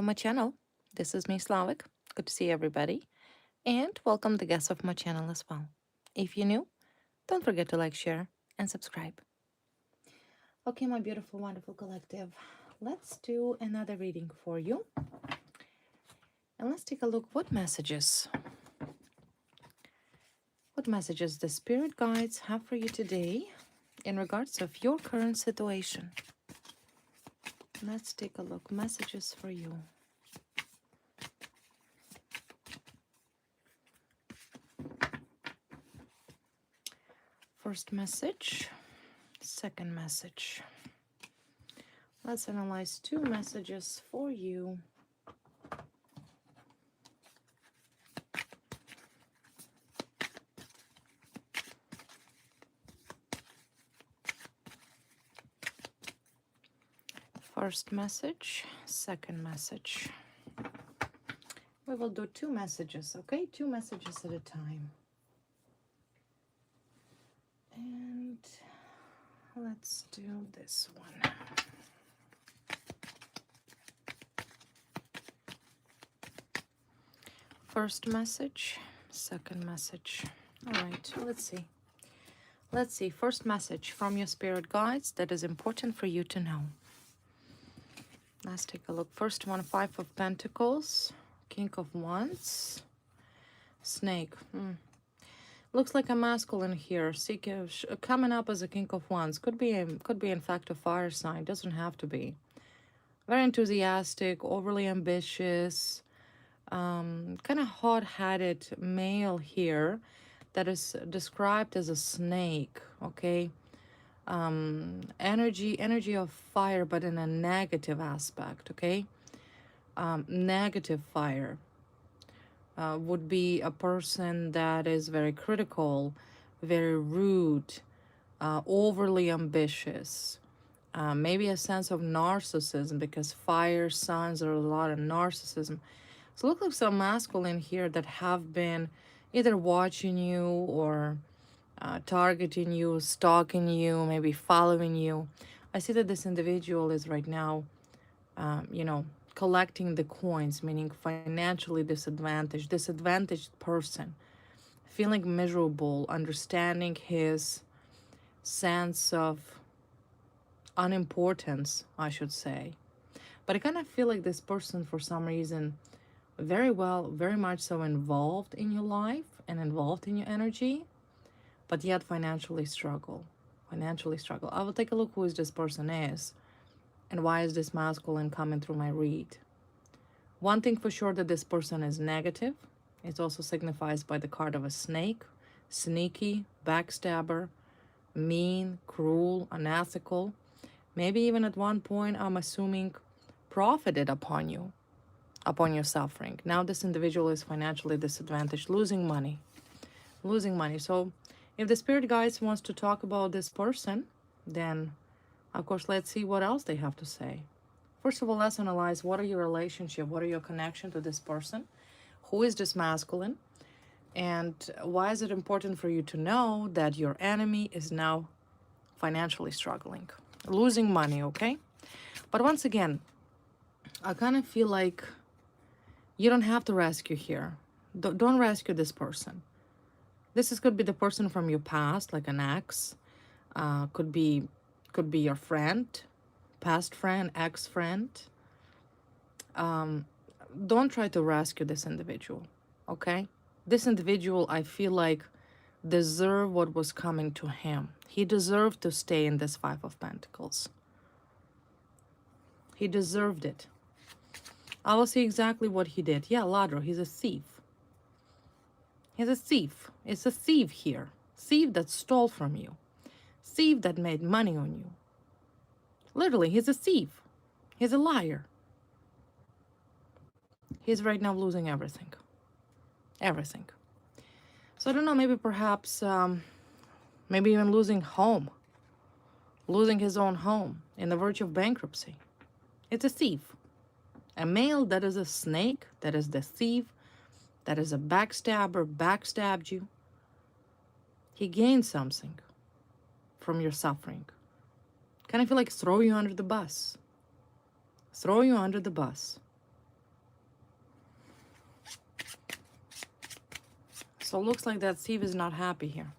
to my channel. This is me, Slavik. Good to see everybody. And welcome the guests of my channel as well. If you're new, don't forget to like, share, and subscribe. Okay, my beautiful, wonderful collective. Let's do another reading for you. And let's take a look what messages the spirit guides have for you today in regards of your current situation. Let's take a look. Messages for you. First message, second message. Let's analyze two messages for you. First message, second message. We will do two messages, okay? Two messages at a time. And let's do this one. First message, second message. All right, let's see. Let's see. First message from your spirit guides that is important for you to know. Let's take a look. First one, Five of Pentacles, King of Wands, Snake. Looks like a masculine here, coming up as a King of Wands. Could be in fact a fire sign. Doesn't have to be. Very enthusiastic, overly ambitious, kind of hot-headed male here that is described as a snake. Okay. Energy of fire, but in a negative aspect. Okay. Negative fire would be a person that is very critical, very rude, overly ambitious, maybe a sense of narcissism, because fire signs are a lot of narcissism. So look like some masculine here that have been either watching you or targeting you, stalking you, maybe following you. I see that this individual is right now, collecting the coins, meaning financially disadvantaged person, feeling miserable, understanding his sense of unimportance, I should say. But I kind of feel like this person, for some reason, very much so involved in your life and involved in your energy, but yet financially struggle. I will take a look who this person is and why is this masculine coming through my read. One thing for sure, that this person is negative. It also signifies by the card of a snake, sneaky, backstabber, mean, cruel, unethical. Maybe even at one point, I'm assuming, profited upon you, upon your suffering. Now this individual is financially disadvantaged, losing money. So if the spirit guides wants to talk about this person, then of course let's see what else they have to say. First of all, let's analyze what are your relationship, what are your connection to this person, who is this masculine, and why is it important for you to know that your enemy is now financially struggling, losing money, okay? But once again, I kind of feel like you don't have to rescue here. Don't rescue this person. Could be the person from your past, like an ex. Could be your friend, past friend, ex-friend. Don't try to rescue this individual, okay? This individual, I feel like, deserved what was coming to him. He deserved to stay in this Five of Pentacles. He deserved it. I will see exactly what he did. Yeah, Ladro, he's a thief. He's a thief. It's a thief here. Thief that stole from you. Thief that made money on you. Literally, he's a thief. He's a liar. He's right now losing everything. Everything. So I don't know, maybe perhaps, maybe even losing home. Losing his own home in the verge of bankruptcy. It's a thief. A male that is a snake, that is the thief, that is a backstabber, backstabbed you. He gained something from your suffering. Kind of feel like throw you under the bus. Throw you under the bus. So it looks like that thief is not happy here.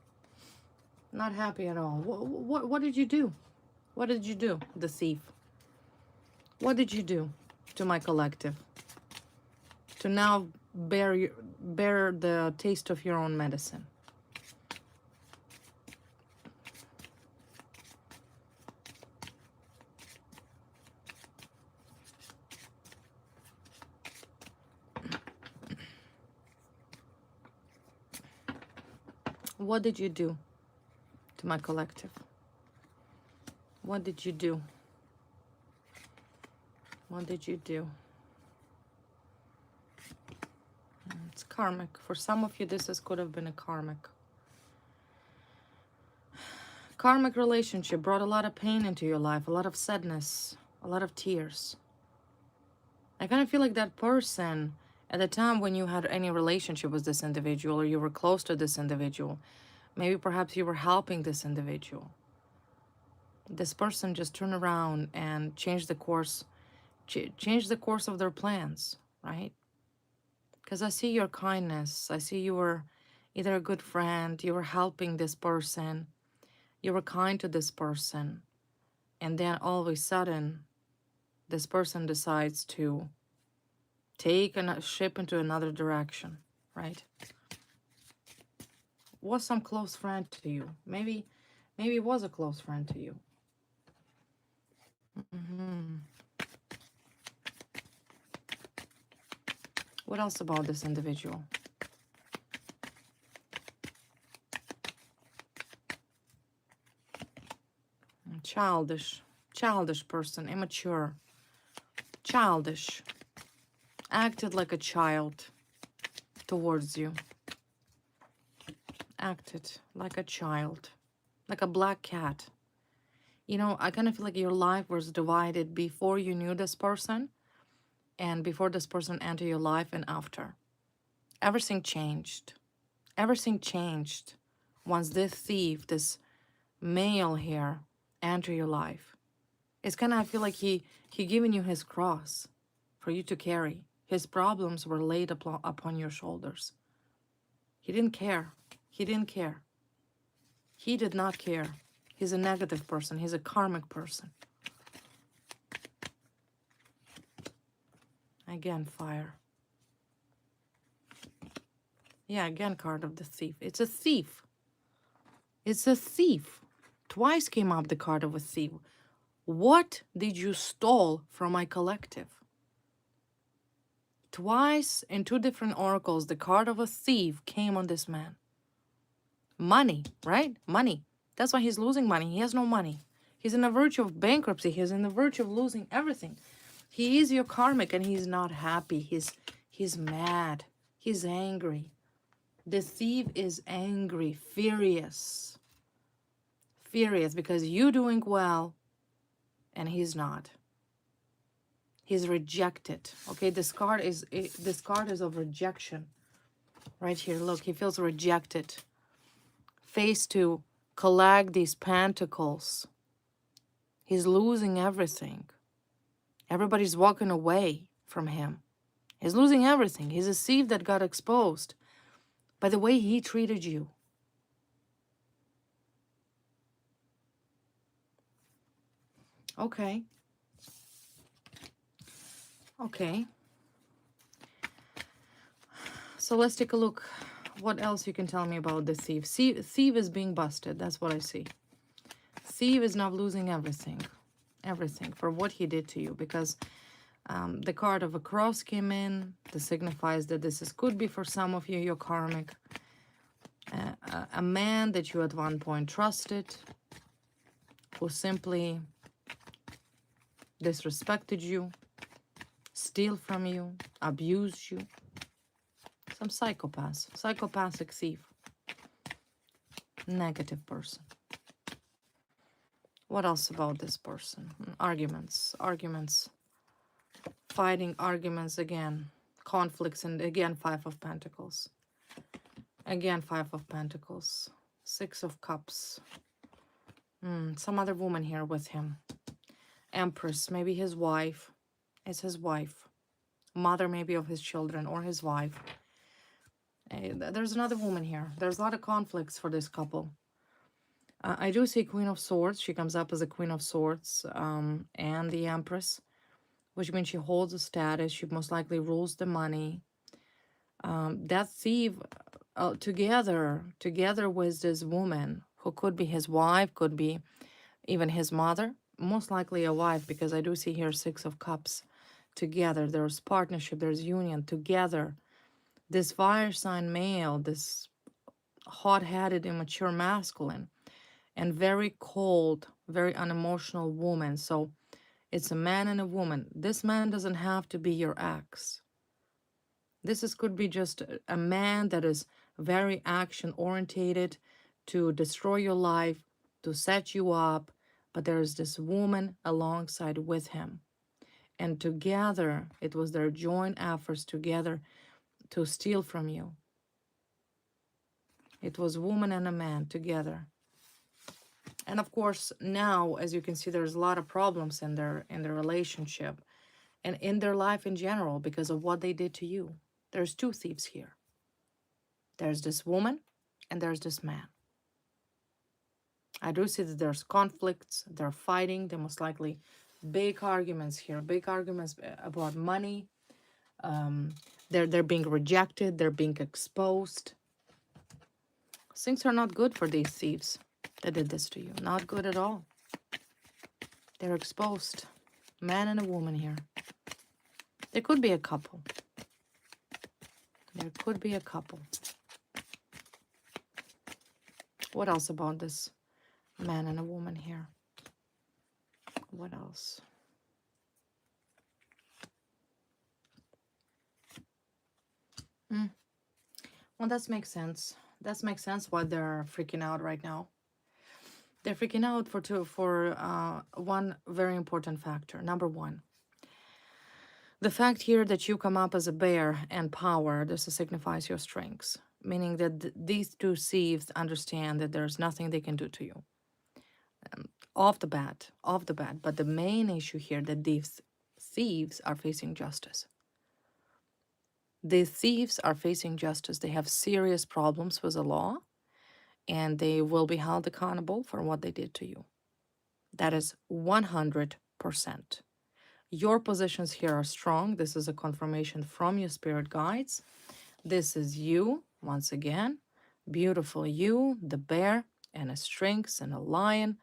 Not happy at all. What did you do? What did you do, the thief? What did you do to my collective? To now bear the taste of your own medicine. What did you do to my collective? What did you do? What did you do? It's karmic. For some of you, could have been a karmic. Karmic relationship brought a lot of pain into your life, a lot of sadness, a lot of tears. I kind of feel like that person, at the time when you had any relationship with this individual or you were close to this individual, maybe perhaps you were helping this individual. This person just turned around and changed the course of their plans, right? Because I see your kindness. I see you were either a good friend, you were helping this person, you were kind to this person, and then all of a sudden, this person decides to take a ship into another direction, right? Was some close friend to you. Maybe it was a close friend to you. What else about this individual? Childish person, immature, childish, acted like a child towards you, acted like a child, like a black cat. You know, I kind of feel like your life was divided before you knew this person and before this person entered your life and after. Everything changed. Everything changed once this thief, this male here, entered your life. It's kind of, I feel like he given you his cross for you to carry. His problems were laid upon your shoulders. He didn't care. He didn't care. He did not care. He's a negative person. He's a karmic person. Again, fire. Yeah, again, card of the thief. It's a thief. It's a thief. Twice came up the card of a thief. What did you stole from my collective? Twice in two different oracles, the card of a thief came on this man. Money, right? Money. That's why he's losing money. He has no money. He's in the verge of bankruptcy. He's in the verge of losing everything. He is your karmic and he's not happy. He's mad. He's angry. The thief is angry, furious. Furious because you're doing well and he's not. He's rejected. Okay, this card is of rejection. Right here, look, he feels rejected. Face to collect these pentacles. He's losing everything. Everybody's walking away from him. He's losing everything. He's a thief that got exposed by the way he treated you. Okay. Okay. So let's take a look. What else you can tell me about the thief? Thief is being busted. That's what I see. Thief is now losing everything. Everything for what he did to you. Because the card of a cross came in. This signifies that could be for some of you, your karmic. A man that you at one point trusted, who simply disrespected you, steal from you, abused you. Some psychopathic thief, negative person. What else about this person? Arguments, fighting, arguments again, conflicts, and again, 5 of Pentacles. Again, 5 of Pentacles, 6 of Cups. Some other woman here with him. Empress, maybe his wife. It's his wife. Mother maybe of his children or his wife. There's another woman here. There's a lot of conflicts for this couple. I do see Queen of Swords. She comes up as a Queen of Swords, and the Empress, which means she holds a status. She most likely rules the money. That thief, together with this woman, who could be his wife, could be even his mother, most likely a wife, because I do see here Six of Cups. Together, there's partnership, there's union. Together, this fire sign male, this hot-headed, immature masculine, and very cold, very unemotional woman. So it's a man and a woman. This man doesn't have to be your ex. Could be just a man that is very action orientated to destroy your life, to set you up, but there is this woman alongside with him. And together, it was their joint efforts together to steal from you. It was a woman and a man together. And of course, now, as you can see, there's a lot of problems in their relationship and in their life in general because of what they did to you. There's two thieves here. There's this woman and there's this man. I do see that there's conflicts, they're fighting, they most likely big arguments here, big arguments about money. They're being rejected, they're being exposed. Things are not good for these thieves that did this to you. Not good at all. They're exposed. Man and a woman here. There could be a couple. There could be a couple. What else about this man and a woman here? What else? Well, that makes sense. That makes sense why they're freaking out right now. They're freaking out for one very important factor. Number one, the fact here that you come up as a bear and power, this signifies your strengths, meaning that these two thieves understand that there's nothing they can do to you. Off the bat. But the main issue here that these thieves are facing justice. The thieves are facing justice. They have serious problems with the law, and they will be held accountable for what they did to you. That is 100%. Your positions here are strong. This is a confirmation from your spirit guides. This is you, once again, beautiful you, the bear, and a strength and a lion.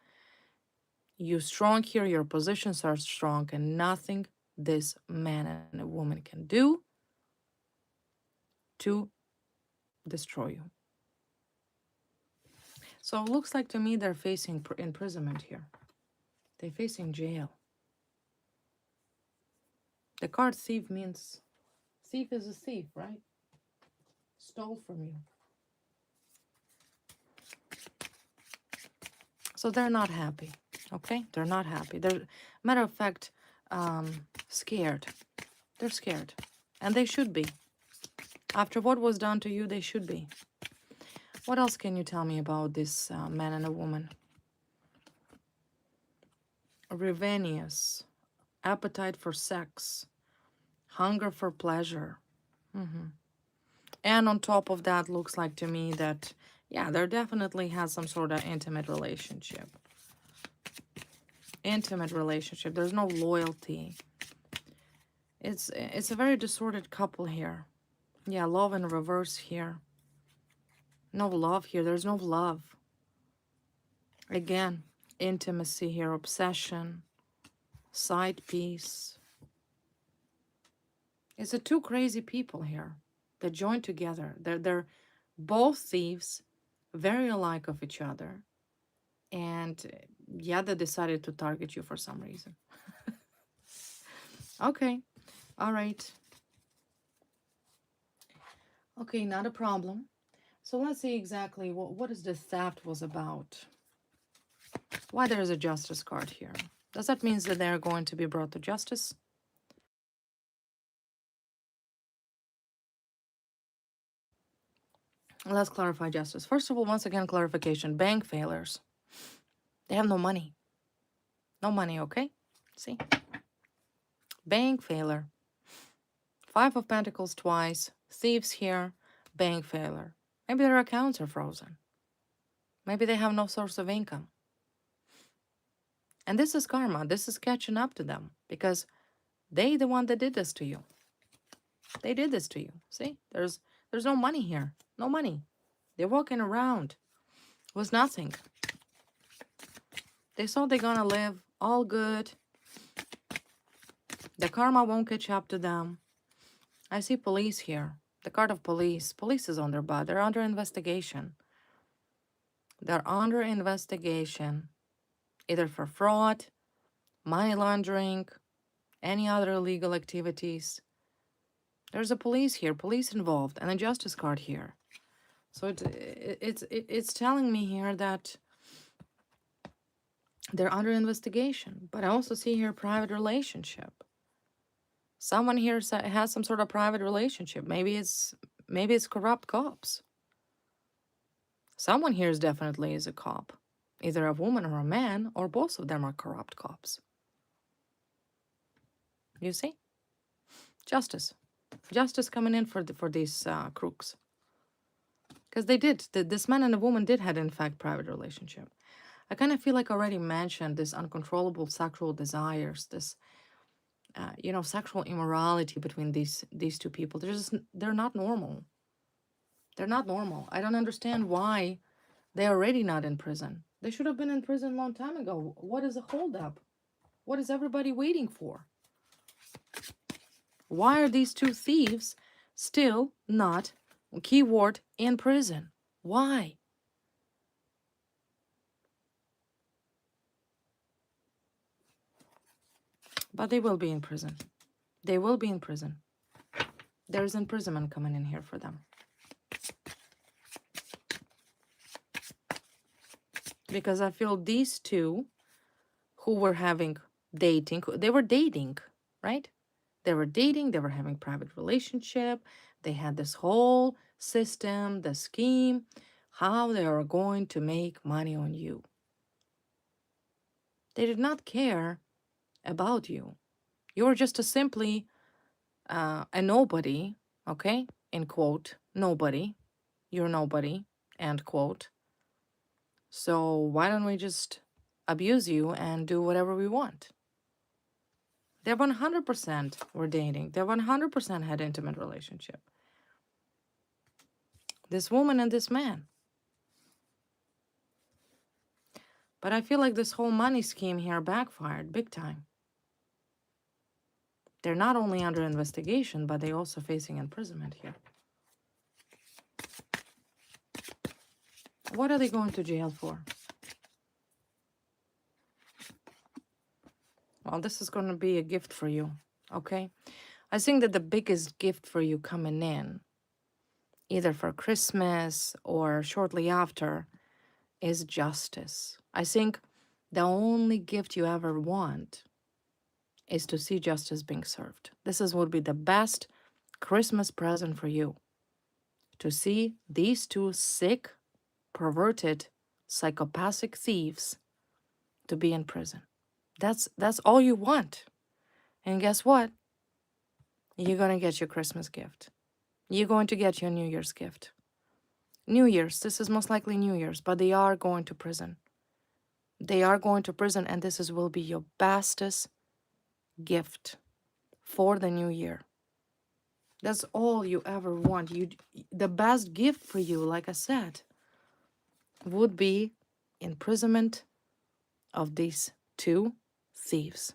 You strong here, your positions are strong, and nothing this man and a woman can do to destroy you. So it looks like to me they're facing imprisonment here. They're facing jail. The card thief means thief is a thief, right? Stole from you. So they're not happy, okay? They're not happy. They're, matter of fact, scared. They're scared. And they should be. After what was done to you, they should be. What else can you tell me about this man and a woman? Ravenous, appetite for sex, hunger for pleasure. And on top of that, looks like to me that, yeah, there definitely has some sort of intimate relationship. Intimate relationship. There's no loyalty. It's a very disordered couple here. Yeah, love in reverse here. No love here. There's no love. Again, intimacy here, obsession, side piece. It's the two crazy people here that join together. They're both thieves, very alike of each other. And yeah, they decided to target you for some reason. Okay. All right. Okay, not a problem. So let's see exactly what is this theft was about. Why there is a justice card here? Does that mean that they're going to be brought to justice? Let's clarify justice. First of all, once again, clarification. Bank failures. They have no money. No money, okay? See? Bank failure. Five of Pentacles twice. Thieves here. bank failure. Maybe their accounts are frozen. Maybe they have no source of income. And this is karma. This is catching up to them because they the one that did this to you. They did this to you. See, there's no money here. No money. They're walking around with nothing. They thought they're gonna live all good. The karma won't catch up to them. I see police here. The card of police. Police is on their butt. They're under investigation. They're under investigation, either for fraud, money laundering, any other illegal activities. There's a police here, police involved, and a justice card here. So it's telling me here that they're under investigation. But I also see here private relationship. Someone here has some sort of private relationship. Maybe it's corrupt cops. Someone here is definitely a cop. Either a woman or a man, or both of them are corrupt cops. You see? Justice. Justice coming in for these crooks. Because they did. This man and a woman did have, in fact, private relationship. I kind of feel like I already mentioned this uncontrollable sexual desires, this, sexual immorality between these two people. They're not normal. They're not normal. I don't understand why they're already not in prison. They should have been in prison a long time ago. What is a holdup? What is everybody waiting for? Why are these two thieves still not, keyword, in prison? Why? But they will be in prison. They will be in prison. There's imprisonment coming in here for them. Because I feel these two who were having dating, they were dating, right? They were dating, they were having private relationship. They had this whole system, the scheme, how they are going to make money on you. They did not care about you. You were just simply a nobody, okay? In quote, nobody. You're nobody, end quote. So why don't we just abuse you and do whatever we want? They 100% were dating. They 100% had intimate relationship. This woman and this man. But I feel like this whole money scheme here backfired big time. They're not only under investigation, but they're also facing imprisonment here. What are they going to jail for? Well, this is going to be a gift for you, okay? I think that the biggest gift for you coming in, either for Christmas or shortly after, is justice. I think the only gift you ever want is to see justice being served. This would be the best Christmas present for you. To see these two sick, perverted, psychopathic thieves to be in prison. That's all you want. And guess what? You're going to get your Christmas gift. You're going to get your New Year's gift. New Year's, this is most likely New Year's, but they are going to prison. They are going to prison, and will be your bestest gift for the new year. That's all you ever want. The best gift for you, like I said, would be imprisonment of these two thieves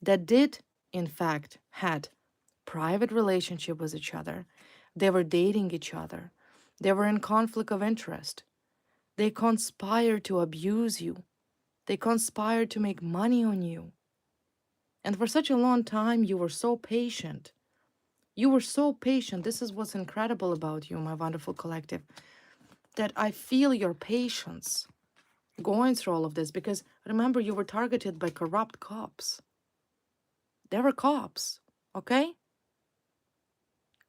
that did, in fact, had private relationship with each other. They were dating each other. They were in conflict of interest. They conspired to abuse you. They conspired to make money on you. And for such a long time, you were so patient. You were so patient. This is what's incredible about you, my wonderful collective, that I feel your patience going through all of this, because remember, you were targeted by corrupt cops. They were cops, okay?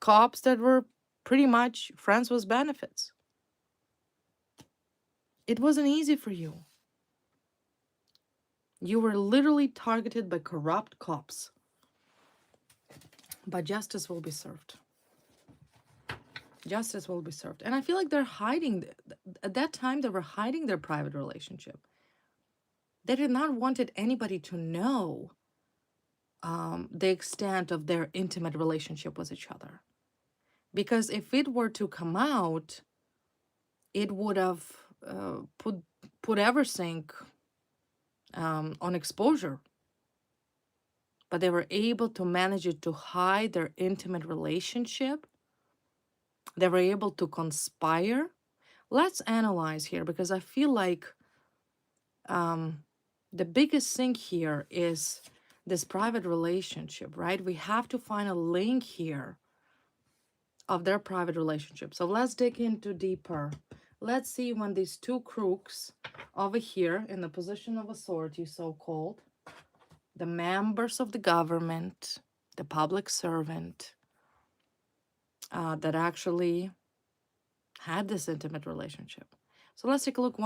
Cops that were pretty much friends with benefits. It wasn't easy for you. You were literally targeted by corrupt cops. But justice will be served. Justice will be served. And I feel like they're hiding, at that time, they were hiding their private relationship. They did not wanted anybody to know the extent of their intimate relationship with each other. Because if it were to come out, it would have put everything on exposure. But they were able to manage it to hide their intimate relationship. They were able to conspire. Let's analyze here because I feel like the biggest thing here is this private relationship, right? We have to find a link here of their private relationship. So let's dig into deeper. Let's see when these two crooks over here in the position of authority, so-called, the members of the government, the public servant, that actually had this intimate relationship. So let's take a look.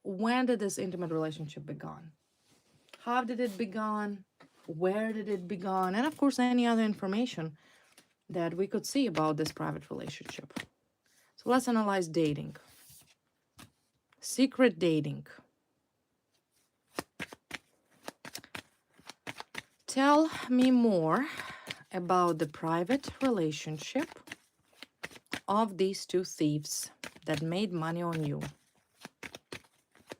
When did this intimate relationship begin? How did it begin? Where did it begin? And of course, any other information that we could see about this private relationship. So let's analyze dating. Secret dating. Tell me more about the private relationship of these two thieves that made money on you.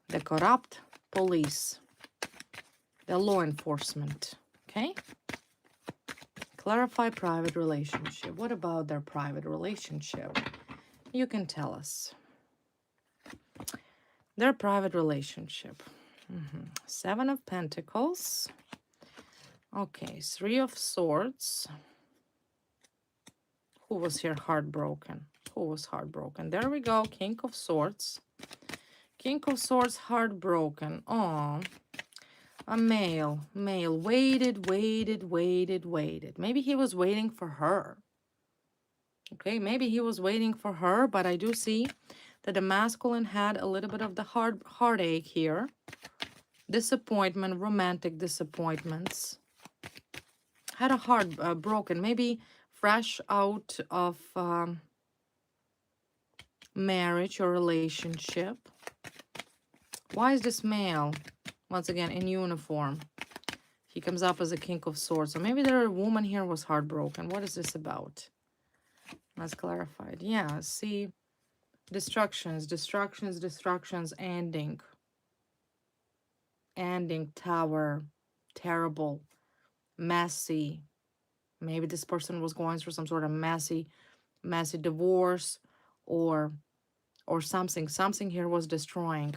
The corrupt police, the law enforcement, okay? Clarify private relationship. What about their private relationship? You can tell us. Their private relationship. Seven of Pentacles. Okay, Three of Swords. Who was here heartbroken? Who was heartbroken? There we go, King of Swords. King of Swords, heartbroken. Oh, a male. Waited. Maybe he was waiting for her. Okay, maybe he was waiting for her, but I do see that the masculine had a little bit of the heartache here. Disappointment, romantic disappointments. Had a heart broken, maybe fresh out of marriage or relationship. Why is this male, once again, in uniform? He comes up as a King of Swords. So maybe there a woman here was heartbroken. What is this about? Let's clarify it. Yeah, see, destructions, ending. Ending, tower, terrible, messy. Maybe this person was going through some sort of messy divorce or something. Something here was destroying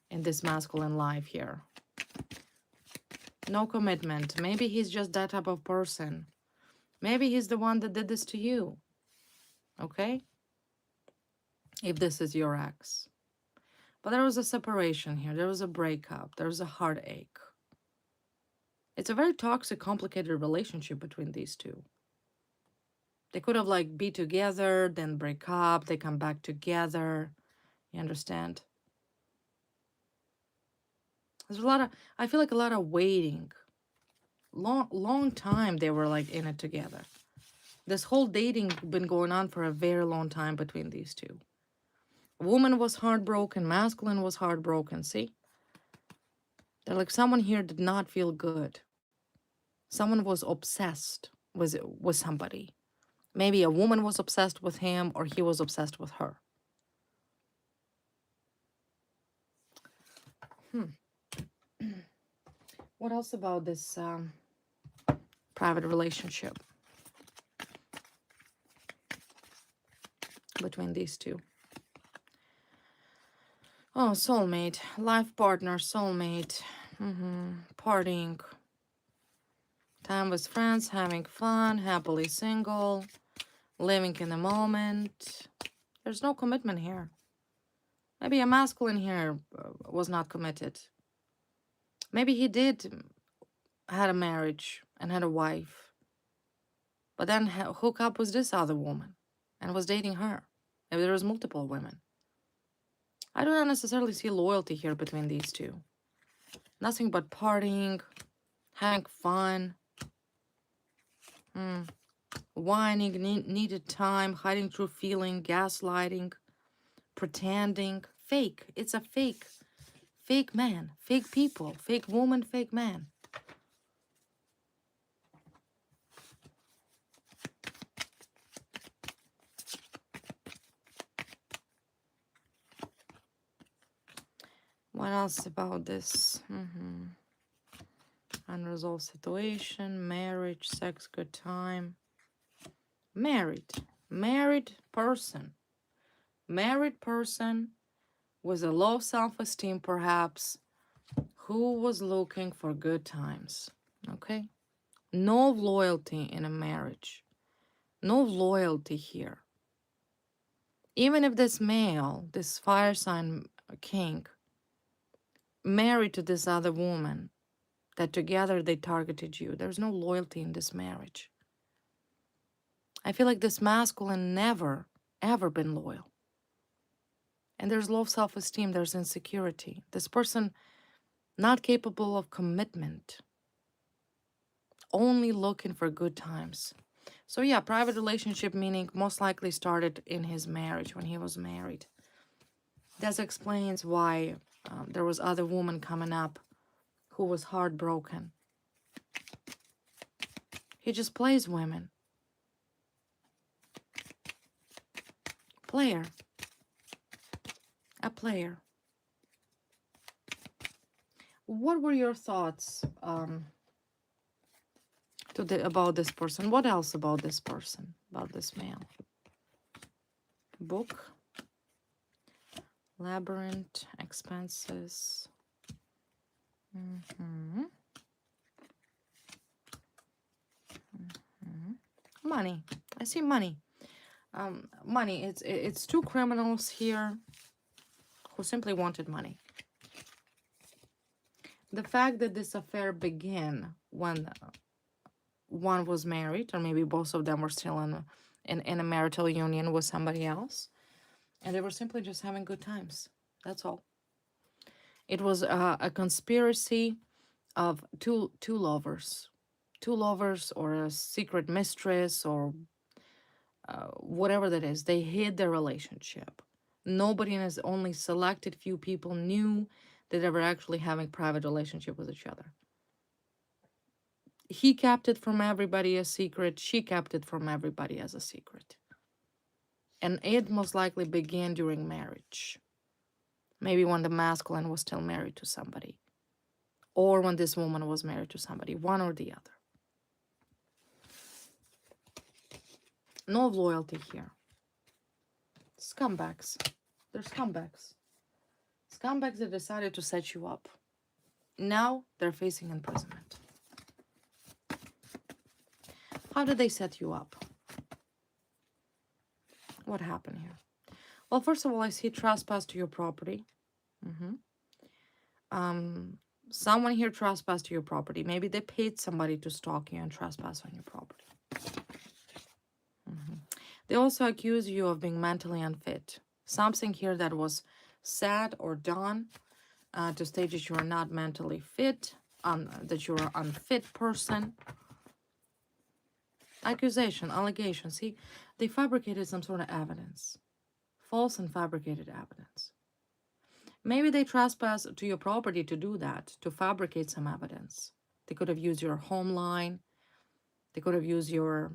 in this masculine life here. No commitment. Maybe he's just that type of person. Maybe he's the one that did this to you. Okay? If this is your ex. But there was a separation here. There was a breakup. There was a heartache. It's a very toxic, complicated relationship between these two. They could have like be together, then break up, they come back together. You understand? There's a lot of, I feel like a lot of waiting. Long time they were like in it together. This whole dating been going on for a very long time between these two. Woman was heartbroken, masculine was heartbroken, see? They're like someone here did not feel good. Someone was obsessed with somebody. Maybe a woman was obsessed with him or he was obsessed with her. What else about this private relationship between these two? Oh, soulmate, life partner, soulmate, partying, time with friends, having fun, happily single, living in the moment. There's no commitment here. Maybe a masculine here was not committed. Maybe he did had a marriage and had a wife, but then hook up with this other woman and was dating her. Maybe there was multiple women. I don't necessarily see loyalty here between these two. Nothing but partying, having fun. Whining, needed time, hiding true feeling, gaslighting, pretending. Fake. It's a fake. Fake man, fake people, fake woman, fake man. What else about this? Unresolved situation, marriage, sex, good time. Married person. Married person with a low self-esteem, perhaps, who was looking for good times. Okay? No loyalty in a marriage. No loyalty here. Even if this male, this fire sign king, married to this other woman, that together they targeted you, there's no loyalty in this marriage. I feel like this masculine never, ever been loyal. And there's low self-esteem, there's insecurity. This person not capable of commitment, only looking for good times. So yeah, private relationship meaning most likely started in his marriage, when he was married. That explains why there was other woman coming up who was heartbroken. He just plays women. Player. A player. What were your thoughts about this person? What else about this person, about this male? Book. Labyrinth. Expenses. Money. I see money. Money. It's two criminals here who simply wanted money. The fact that this affair began when one was married, or maybe both of them were still in a marital union with somebody else, and they were simply just having good times. That's all. It was a conspiracy of two lovers, or a secret mistress, or whatever that is. They hid their relationship. Nobody, in his only selected few people, knew that they were actually having private relationship with each other. He kept it from everybody a secret. She kept it from everybody as a secret. And it most likely began during marriage. Maybe when the masculine was still married to somebody. Or when this woman was married to somebody. One or the other. No loyalty here. Scumbags. They're scumbags. Scumbags that decided to set you up. Now they're facing imprisonment. How did they set you up? What happened here? Well, first of all, I see trespass to your property. Someone here trespassed to your property. Maybe they paid somebody to stalk you and trespass on your property. They also accuse you of being mentally unfit. Something here that was said or done to state that you are not mentally fit, that you're an unfit person. Accusation, allegation. See, they fabricated some sort of evidence. False and fabricated evidence. Maybe they trespassed to your property to do that, to fabricate some evidence. They could have used your home line. They could have used your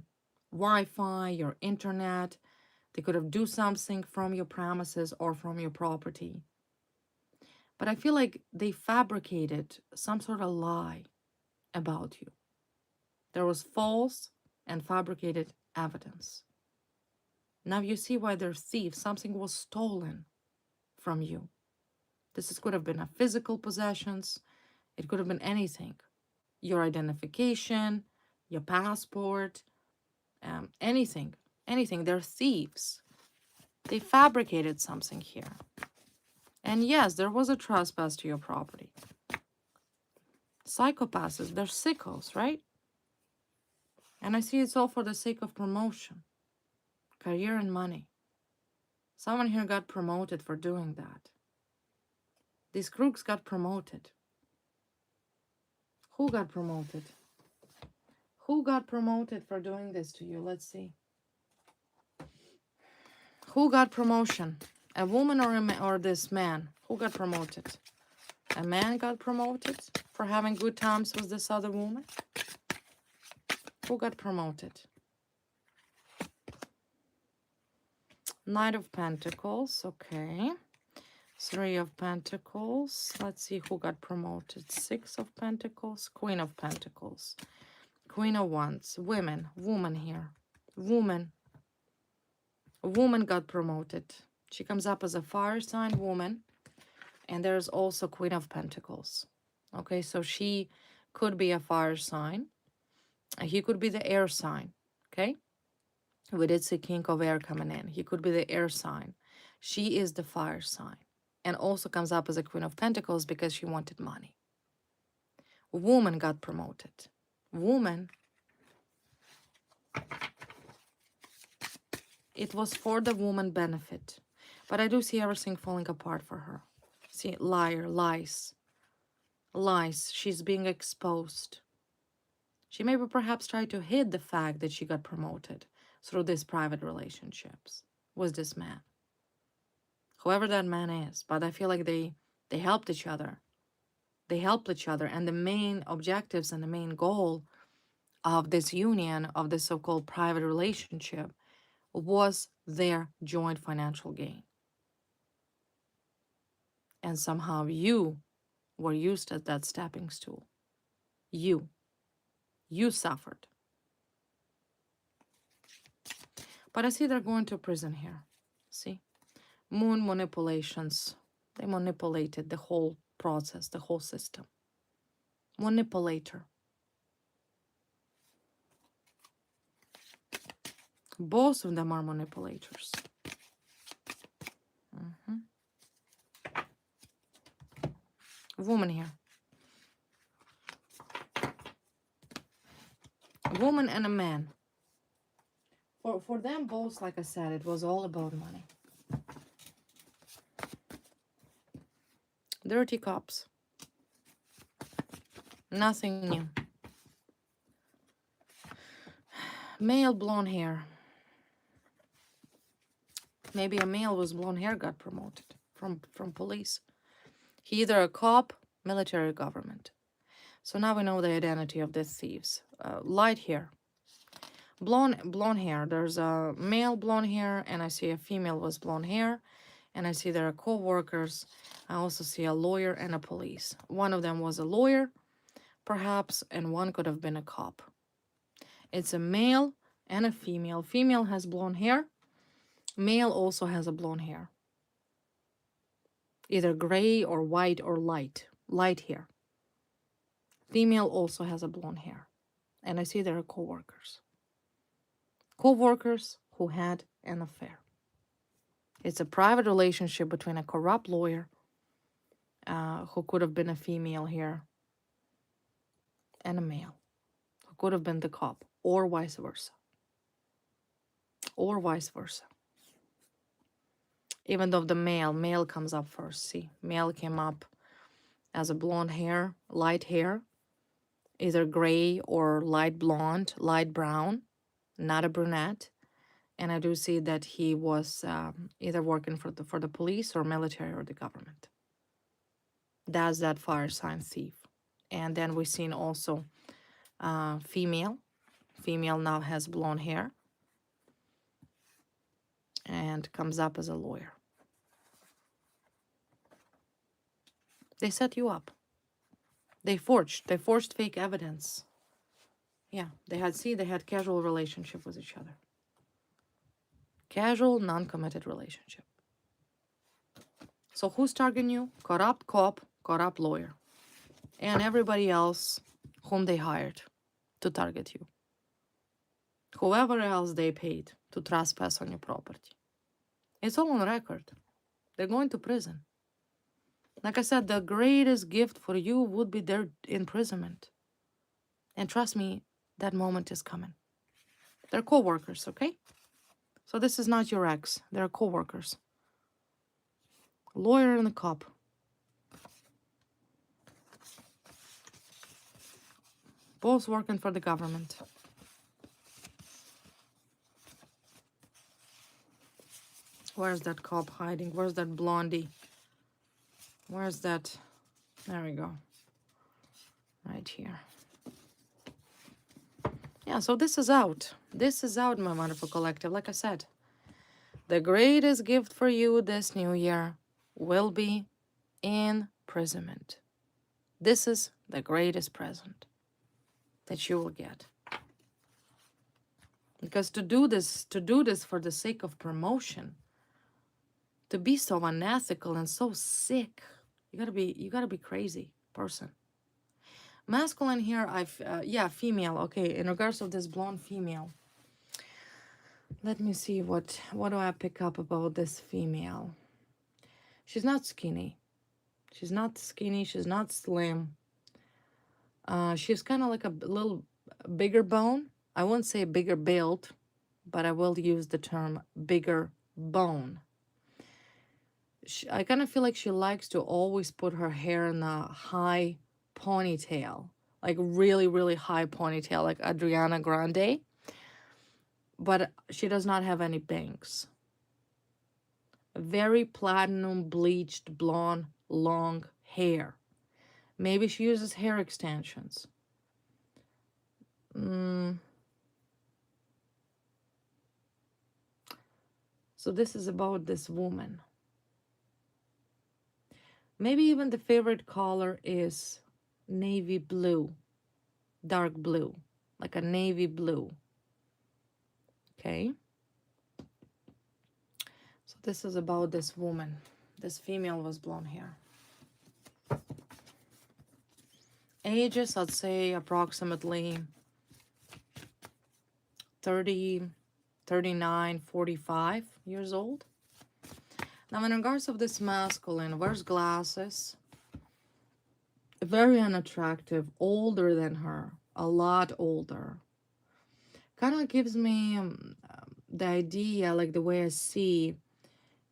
Wi-Fi, your internet. They could have do something from your premises or from your property. But I feel like they fabricated some sort of lie about you. There was false and fabricated evidence. Now you see why they're thieves. Something was stolen from you. This could have been a physical possessions. It could have been anything. Your identification, your passport, anything. They're thieves. They fabricated something here. And yes, there was a trespass to your property. Psychopaths, they're sickos, right? And I see it's all for the sake of promotion, career and money. Someone here got promoted for doing that. These crooks got promoted. Who got promoted? Who got promoted for doing this to you? Let's see. Who got promotion? A woman or or this man? Who got promoted? A man got promoted for having good times with this other woman? Who got promoted? Knight of Pentacles, okay. Three of Pentacles. Let's see who got promoted. Six of Pentacles, Queen of Pentacles, Queen of Wands. Woman here. Woman got promoted. She comes up as a fire sign woman. And there's also Queen of Pentacles. Okay, so she could be a fire sign. He could be the air sign. Okay, we did see King of Air coming in. He could be the air sign. She is the fire sign. And also comes up as a Queen of Pentacles because she wanted money. Woman got promoted. Woman, it was for the woman benefit. But I do see everything falling apart for her. See, liar, lies. Lies. She's being exposed. She maybe perhaps tried to hide the fact that she got promoted through these private relationships with this man. Whoever that man is. But I feel like they helped each other. They helped each other. And the main objectives and the main goal of this union, of this so-called private relationship, was their joint financial gain. And somehow you were used as that stepping stool. You suffered. But I see they're going to prison here. See? Moon manipulations. They manipulated the whole process, the whole system. Manipulator. Both of them are manipulators. Woman here. A woman and a man. For them both, like I said, it was all about money. Dirty cops. Nothing new. Male blonde hair. Maybe a male with blonde hair got promoted from police. He either a cop, military, or government. So now we know the identity of these thieves. Light hair. Blonde hair. There's a male blonde hair, and I see a female with blonde hair. And I see there are co-workers. I also see a lawyer and a police. One of them was a lawyer, perhaps, and one could have been a cop. It's a male and a female. Female has blonde hair. Male also has a blonde hair. Either gray or white or light hair. Female also has a blonde hair. And I see there are co-workers. Co-workers who had an affair. It's a private relationship between a corrupt lawyer, who could have been a female here, and a male, who could have been the cop, or vice versa. Or vice versa. Even though the male comes up first. See, male came up as a blonde hair, light hair, either gray or light blonde, light brown, not a brunette. And I do see that he was either working for the police or military or the government. That's that fire sign thief. And then we've seen also female. Female now has blonde hair and comes up as a lawyer. They set you up. They forged fake evidence. Yeah, they had casual relationship with each other. Casual, non-committed relationship. So who's targeting you? Corrupt cop, corrupt lawyer. And everybody else whom they hired to target you. Whoever else they paid to trespass on your property. It's all on record. They're going to prison. Like I said, the greatest gift for you would be their imprisonment. And trust me, that moment is coming. They're co-workers, okay? So this is not your ex. They're co-workers. Lawyer and a cop. Both working for the government. Where's that cop hiding? Where's that blondie? Where's that? There we go. Right here. Yeah, so this is out. This is out, my wonderful collective. Like I said, the greatest gift for you this new year will be imprisonment. This is the greatest present that you will get. Because to do this for the sake of promotion, to be so unethical and so sick, you gotta be crazy person. Masculine here, yeah, female. Okay, in regards of this blonde female, let me see what do I pick up about this female. She's not skinny. She's not skinny. She's not slim. She's kind of like a little bigger bone. I won't say bigger build, but I will use the term bigger bone. I kind of feel like she likes to always put her hair in a high ponytail, like really, really high ponytail, like Adriana Grande. But she does not have any bangs. Very platinum bleached blonde long hair. Maybe she uses hair extensions. So this is about this woman. Maybe even the favorite color is navy blue, dark blue, like a navy blue. Okay. So this is about this woman. This female was blonde hair. Ages, I'd say approximately 30, 39, 45 years old. Now, in regards of this masculine, wears glasses, very unattractive, older than her, a lot older. Kind of gives me the idea, like the way I see,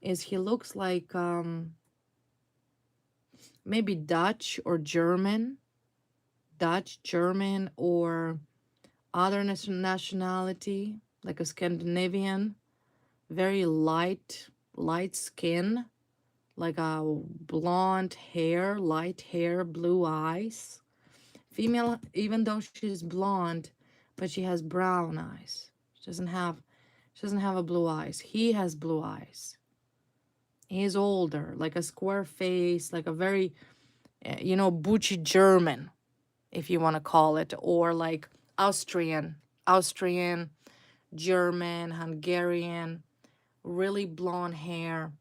is he looks like maybe Dutch or German. Dutch, German, or other nationality, like a Scandinavian, very light skin, like a blonde hair, light hair, blue eyes. Female, even though she's blonde, but she has brown eyes. She doesn't have a blue eyes. He has blue eyes. He's older, like a square face, like a very, butchy German, if you want to call it, or like Austrian, German, Hungarian, really blonde hair,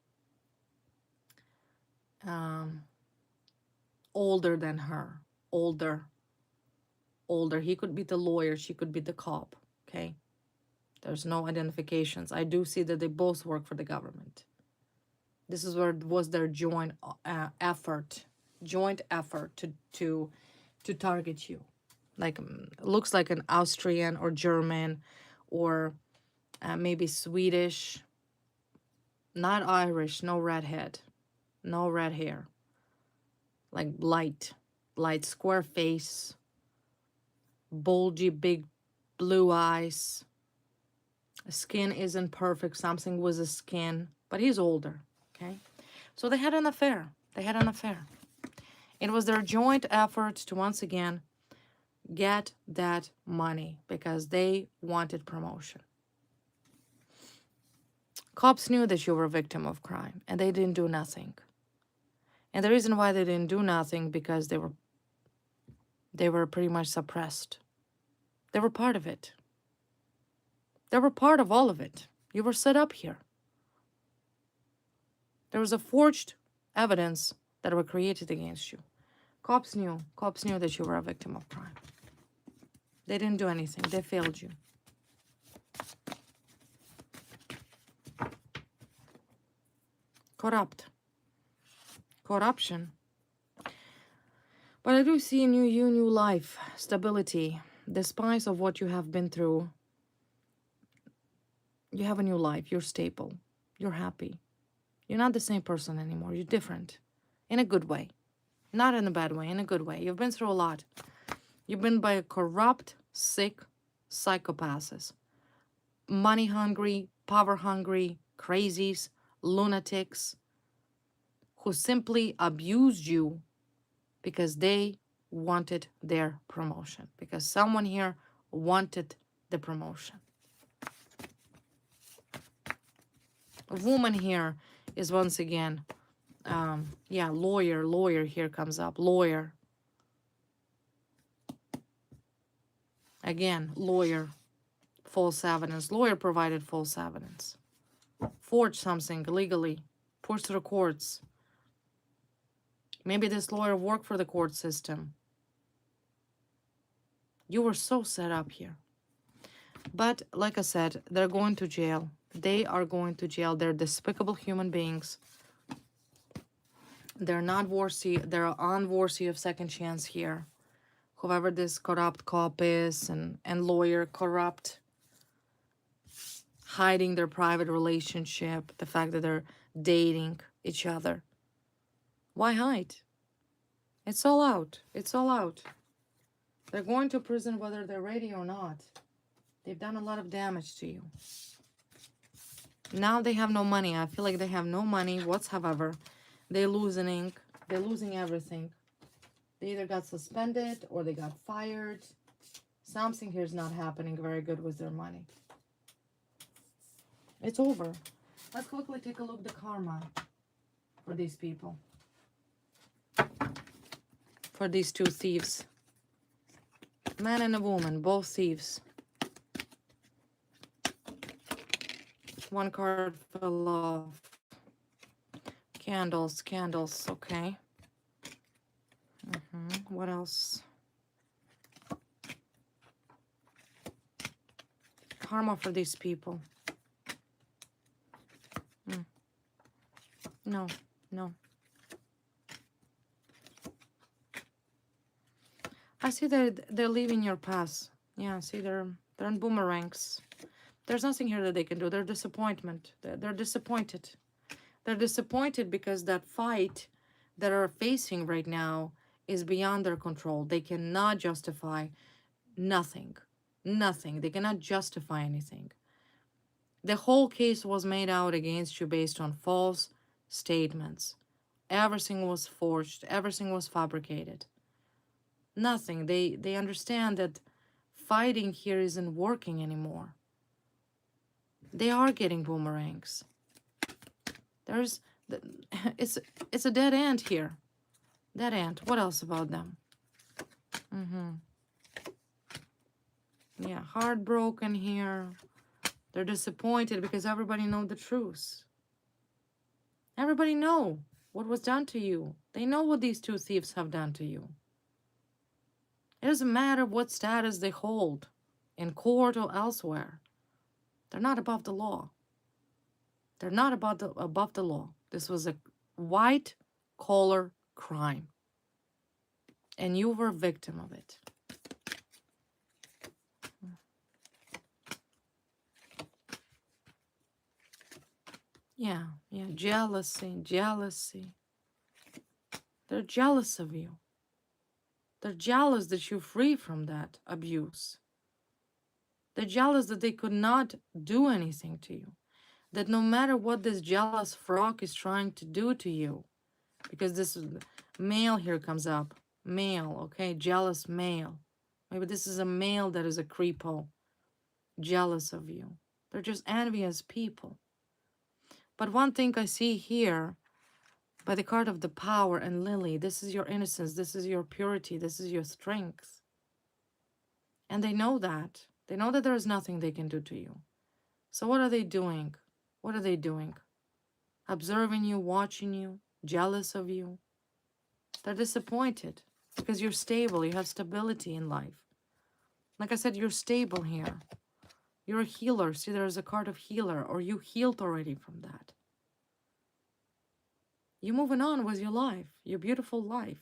older than her, older. He could be the lawyer, she could be the cop, okay? There's no identifications. I do see that they both work for the government. This is where was their joint effort to target you. Like, looks like an Austrian or German or maybe Swedish. Not Irish, no redhead, no red hair. Like light square face, bulgy big blue eyes. Skin isn't perfect, something with the skin, but he's older, okay? So they had an affair. It was their joint effort to once again get that money because they wanted promotion. Cops knew that you were a victim of crime and they didn't do nothing. And the reason why they didn't do nothing because they were pretty much suppressed. They were part of it. They were part of all of it. You were set up here. There was a forged evidence that were created against you. Cops knew that you were a victim of crime. They didn't do anything. They failed you. Corruption. But I do see in you new life, stability, despite of what you have been through. You have a new life. You're stable. You're happy. You're not the same person anymore. You're different. In a good way. Not in a bad way, in a good way. You've been through a lot. You've been by corrupt, sick psychopaths. Money hungry, power hungry, crazies, lunatics who simply abused you because they wanted their promotion, because someone here wanted the promotion. A woman here is once again, yeah, lawyer here comes up, lawyer. Again, lawyer, false evidence. Lawyer provided false evidence. Forged something illegally, pushed through courts. Maybe this lawyer worked for the court system. You were so set up here. But like I said, they're going to jail. They are going to jail. They're despicable human beings. They're not worthy. They're unworthy of second chance here. Whoever this corrupt cop is and lawyer corrupt, hiding their private relationship, the fact that they're dating each other. Why hide? It's all out. It's all out. They're going to prison whether they're ready or not. They've done a lot of damage to you. Now they have no money. I feel like they have no money whatsoever. They're losing everything. They either got suspended or they got fired. Something here is not happening very good with their money. It's over. Let's quickly take a look at the karma for these people. For these two thieves. Man and a woman, both thieves. One card fell off. Candles, okay. What else? Karma for these people. No. I see they're leaving your path. Yeah, see they're in boomerangs. There's nothing here that they can do. They're disappointment. They're disappointed. They're disappointed because that fight that are facing right now is beyond their control. They cannot justify nothing. Nothing. They cannot justify anything. The whole case was made out against you based on false statements. Everything was forged. Everything was fabricated. Nothing. They understand that fighting here isn't working anymore. They are getting boomerangs. It's a dead end here. Dead end. What else about them? Yeah, heartbroken here. They're disappointed because everybody know the truth. Everybody know what was done to you. They know what these two thieves have done to you. It doesn't matter what status they hold in court or elsewhere. They're not above the law. They're not above the law. This was a white-collar crime. And you were a victim of it. Yeah, jealousy. They're jealous of you. They're jealous that you're free from that abuse. They're jealous that they could not do anything to you. That no matter what this jealous frog is trying to do to you, because this is male here comes up. Male, okay? Jealous male. Maybe this is a male that is a creepo. Jealous of you. They're just envious people. But one thing I see here, by the card of the power and lily, this is your innocence, this is your purity, this is your strength. And they know that. They know that there is nothing they can do to you. So what are they doing? What are they doing? Observing you, watching you, jealous of you. They're disappointed because you're stable, you have stability in life. Like I said, you're stable here. You're a healer. See, there's a card of healer, or you healed already from that. You're moving on with your life, your beautiful life.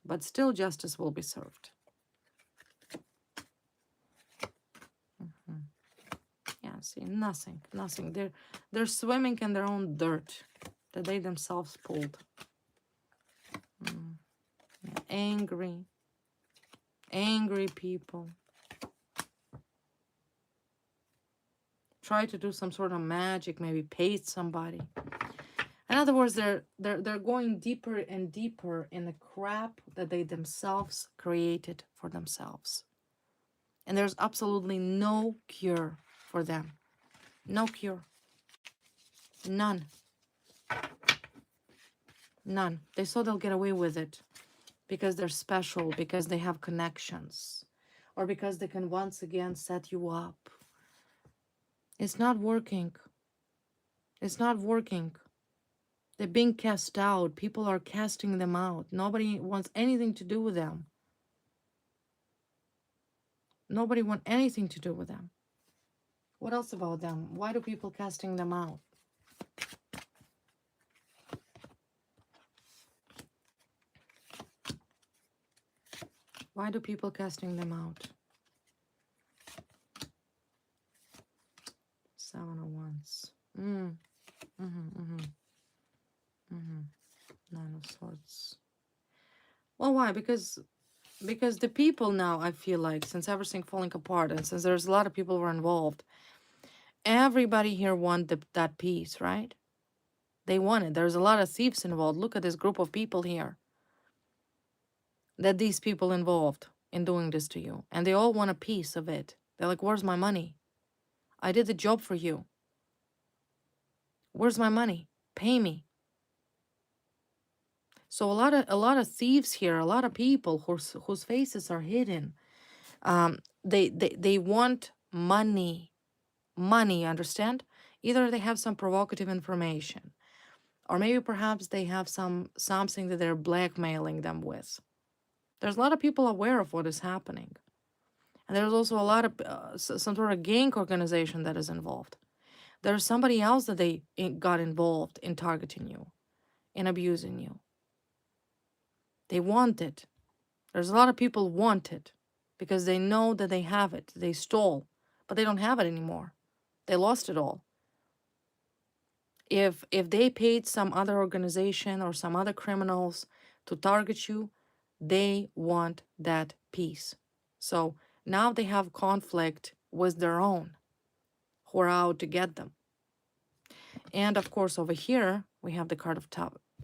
But still justice will be served. Yeah, see, nothing. They're swimming in their own dirt that they themselves pulled. Yeah, angry people. try to do some sort of magic, maybe paid somebody. In other words, they're going deeper and deeper in the crap that they themselves created for themselves. And there's absolutely no cure for them. No cure. None. None. They thought they'll get away with it because they're special, because they have connections, or because they can once again set you up. It's not working. It's not working. They're being cast out. People are casting them out. Nobody wants anything to do with them. Nobody wants anything to do with them. What else about them? Why do people casting them out? Why do people casting them out? 7 of Wands. Nine of Swords. Well, why? Because the people now, I feel like, since everything falling apart and since there's a lot of people who are involved, everybody here want that peace, right? They want it. There's a lot of thieves involved. Look at this group of people here. That these people involved in doing this to you. And they all want a piece of it. They're like, where's my money? I did the job for you. Where's my money? Pay me. So a lot of thieves here, a lot of people whose faces are hidden. They want money. Money, understand? Either they have some provocative information, or maybe perhaps they have something that they're blackmailing them with. There's a lot of people aware of what is happening. And there's also a lot of some sort of gang organization that is involved. There's somebody else that they got involved in targeting you, in abusing you. They want it. There's a lot of people want it because they know that they have it. They stole, but they don't have it anymore. They lost it all. If they paid some other organization or some other criminals to target you, they want that peace. So now they have conflict with their own who are out to get them. And of course, over here, we have the card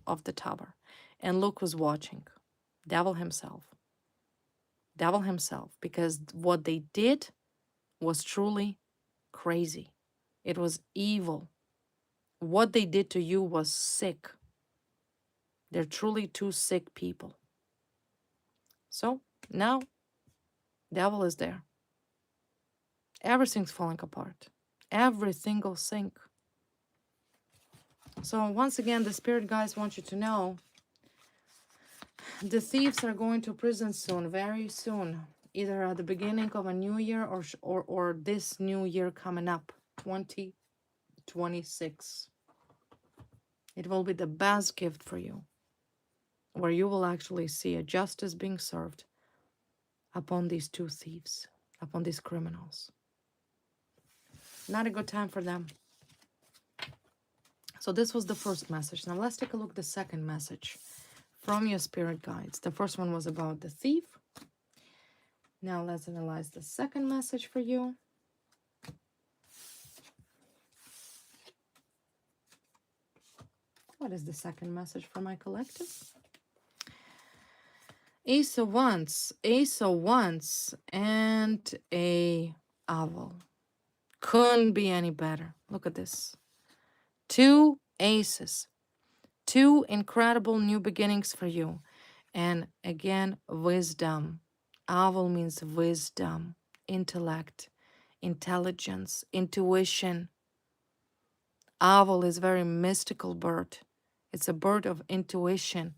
of the Tower. And look who's watching. Devil himself. Devil himself. Because what they did was truly crazy. It was evil. What they did to you was sick. They're truly two sick people. So now, devil is there. Everything's falling apart. Every single thing. So once again, the spirit guides want you to know the thieves are going to prison soon, very soon. Either at the beginning of a new year or this new year coming up, 2026. It will be the best gift for you, where you will actually see a justice being served upon these two thieves, upon these criminals. Not a good time for them. So this was the first message. Now let's take a look at the second message from your spirit guides. The first one was about the thief. Now let's analyze the second message for you. What is the second message for my collective? Ace of Wands, and a owl. Couldn't be any better. Look at this. Two aces. Two incredible new beginnings for you. And again, wisdom. Owl means wisdom, intellect, intelligence, intuition. Owl is a very mystical bird. It's a bird of intuition.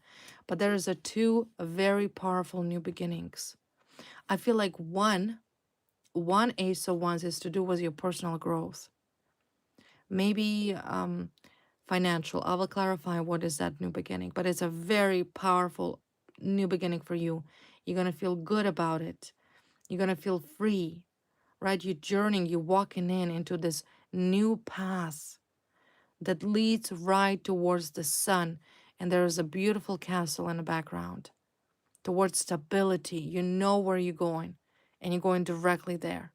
But there is two very powerful new beginnings. I feel like one Ace of Wands is to do with your personal growth. Maybe financial. I will clarify what is that new beginning. But it's a very powerful new beginning for you. You're going to feel good about it. You're going to feel free, right? You're journeying, you're walking into this new path that leads right towards the sun. And there is a beautiful castle in the background. Towards stability. You know where you're going. And you're going directly there.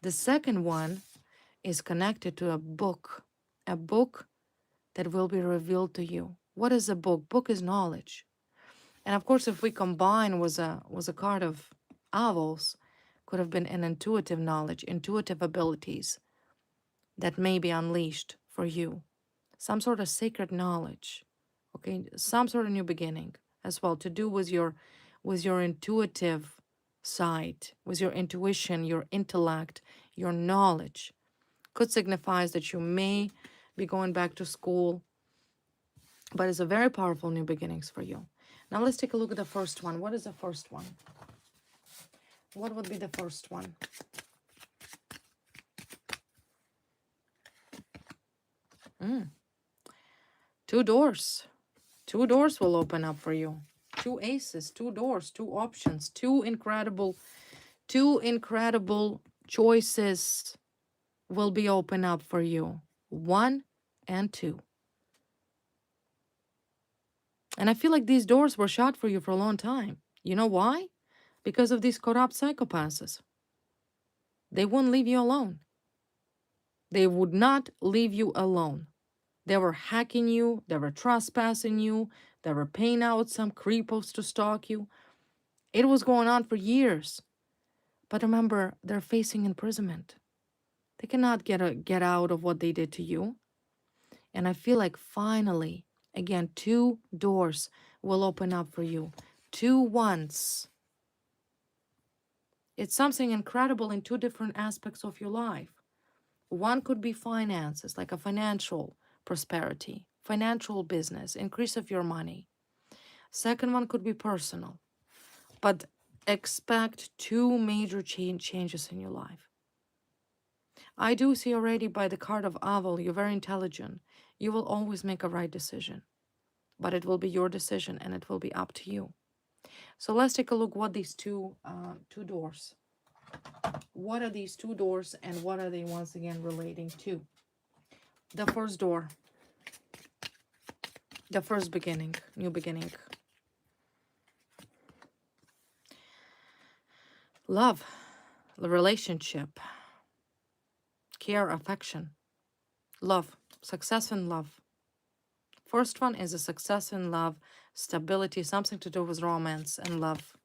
The second one is connected to a book that will be revealed to you. What is a book? Book is knowledge. And of course, if we combine was a card of owls, could have been an intuitive knowledge, intuitive abilities that may be unleashed for you. Some sort of sacred knowledge, okay? Some sort of new beginning as well to do with your intuitive side, with your intuition, your intellect, your knowledge. Could signifies that you may be going back to school, but it's a very powerful new beginnings for you. Now let's take a look at the first one. What is the first one? What would be the first one? Two doors. Two doors will open up for you. Two aces, two doors, two options, two incredible choices will be open up for you. 1 and 2. And I feel like these doors were shut for you for a long time. You know why? Because of these corrupt psychopaths. They wouldn't leave you alone. They would not leave you alone. They were hacking you. They were trespassing you. They were paying out some creepos to stalk you. It was going on for years. But remember, they're facing imprisonment. They cannot get out of what they did to you. And I feel like finally, again, two doors will open up for you. Two ones. It's something incredible in two different aspects of your life. One could be finances, like a financial prosperity, financial business, increase of your money. Second one could be personal. But expect two major changes in your life. I do see already by the card of Owl, you're very intelligent. You will always make a right decision. But it will be your decision and it will be up to you. So let's take a look what these two doors. What are these two doors and what are they once again relating to? The first door. The first beginning, new beginning. Love, the relationship, care, affection, love, success in love. First one is a success in love, stability, something to do with romance and love.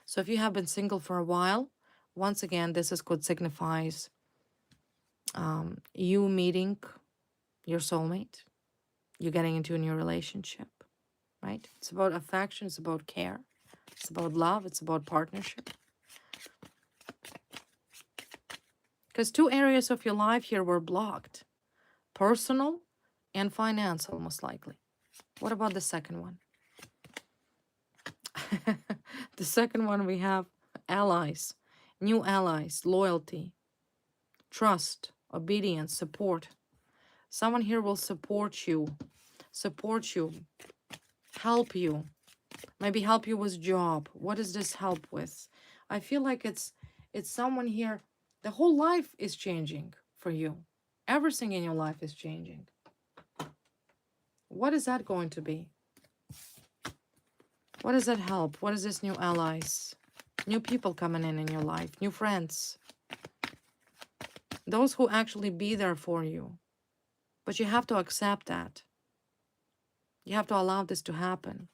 So if you have been single for a while, once again, this is could signifies you meeting your soulmate, you getting into a new relationship, right? It's about affection, it's about care, it's about love, it's about partnership. Because two areas of your life here were blocked. Personal and financial, most likely. What about the second one? The second one we have allies, new allies, loyalty, trust, obedience, support. Someone here will support you, help you, maybe help you with job. What does this help with? I feel like it's someone here, the whole life is changing for you. Everything in your life is changing. What is that going to be? What does that help? What is this new allies? New people coming in your life, new friends. Those who actually be there for you. But you have to accept that. You have to allow this to happen.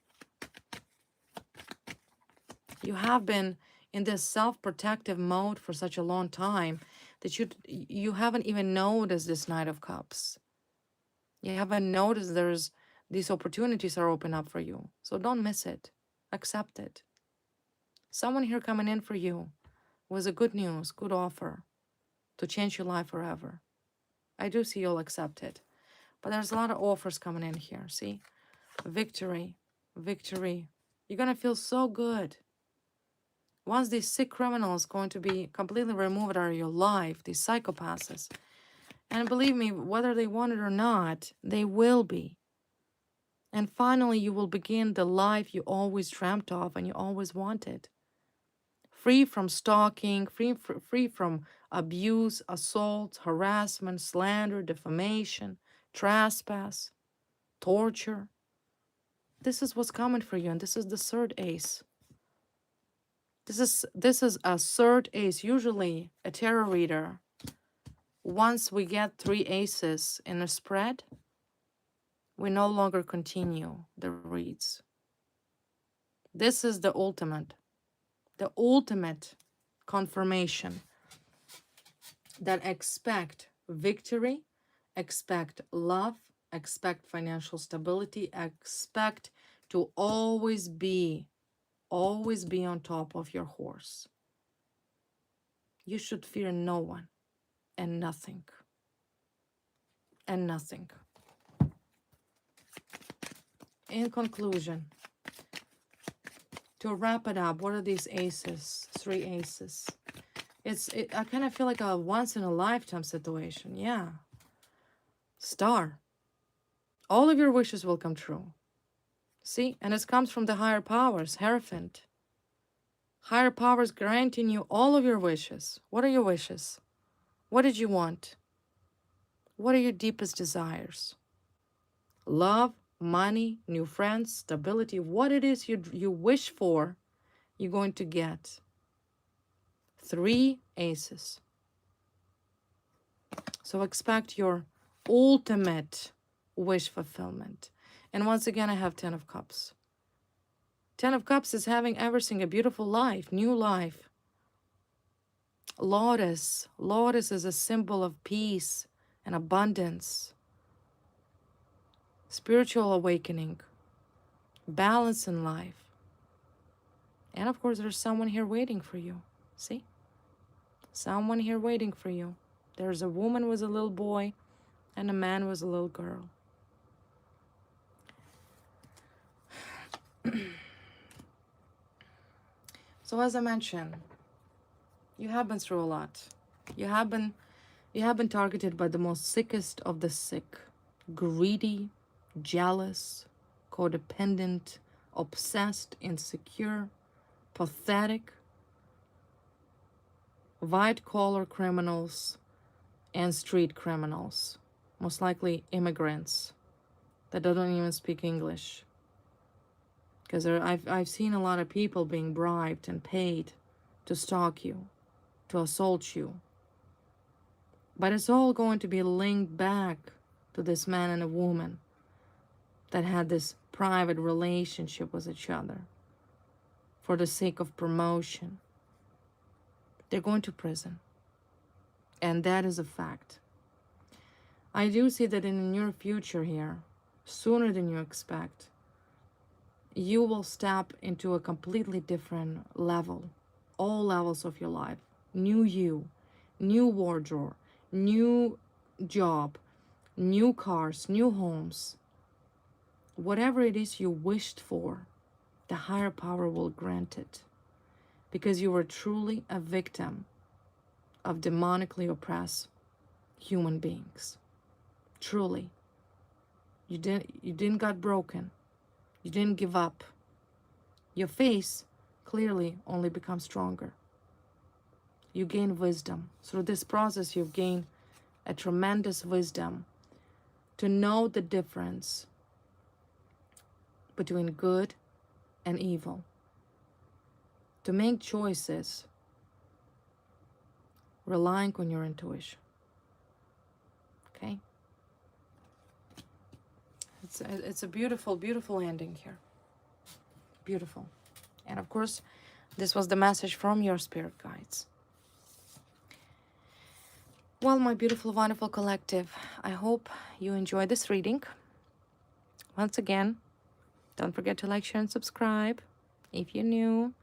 You have been in this self-protective mode for such a long time that you haven't even noticed this Knight of Cups. You haven't noticed there's these opportunities are open up for you. So don't miss it. Accept it. Someone here coming in for you with a good news, good offer to change your life forever. I do see you'll accept it. But there's a lot of offers coming in here, see? Victory, victory. You're going to feel so good. Once these sick criminals going to be completely removed out of your life, these psychopaths, and believe me, whether they want it or not, they will be. And finally, you will begin the life you always dreamt of and you always wanted. Free from stalking, free from abuse, assault, harassment, slander, defamation, trespass, torture. This is what's coming for you, and this is the third ace. This is a third ace. Usually, a tarot reader once we get 3 aces in a spread, we no longer continue the reads. This is the ultimate confirmation that expect victory, expect love, expect financial stability, expect to always be on top of your horse. You should fear no one and nothing. And nothing. In conclusion, to wrap it up, what are these aces? 3 aces. I kind of feel like a once in a lifetime situation. Yeah. Star. All of your wishes will come true. See? And it comes from the higher powers. Hierophant. Higher powers granting you all of your wishes. What are your wishes? What did you want? What are your deepest desires? Love, money, new friends, stability. What it is you wish for, you're going to get. 3 aces. So expect your ultimate wish fulfillment. And once again, I have 10 of Cups. 10 of Cups is having everything, a beautiful life, new life. Lotus. Lotus is a symbol of peace and abundance. Spiritual awakening. Balance in life. And of course, there's someone here waiting for you. See? Someone here waiting for you. There's a woman with a little boy and a man with a little girl. So as I mentioned, you have been through a lot. You have been targeted by the most sickest of the sick. Greedy, jealous, codependent, obsessed, insecure, pathetic, white-collar criminals, and street criminals. Most likely immigrants that don't even speak English. Because I've seen a lot of people being bribed and paid to stalk you, to assault you. But it's all going to be linked back to this man and a woman that had this private relationship with each other for the sake of promotion. They're going to prison. And that is a fact. I do see that in the near future here, sooner than you expect, you will step into a completely different level. All levels of your life. New you, new wardrobe, new job, new cars, new homes. Whatever it is you wished for, the higher power will grant it. Because you were truly a victim of demonically oppressed human beings. Truly. You didn't got broken. You didn't give up. Your face clearly only becomes stronger. You gain wisdom. Through this process, you've gained a tremendous wisdom to know the difference between good and evil. To make choices relying on your intuition. Okay? It's a beautiful, beautiful ending here. Beautiful. And of course, this was the message from your spirit guides. Well, my beautiful, wonderful collective, I hope you enjoyed this reading. Once again, don't forget to like, share, and subscribe. If you're new,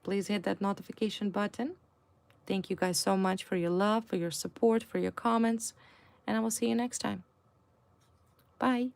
please hit that notification button. Thank you guys so much for your love, for your support, for your comments, and I will see you next time. Bye.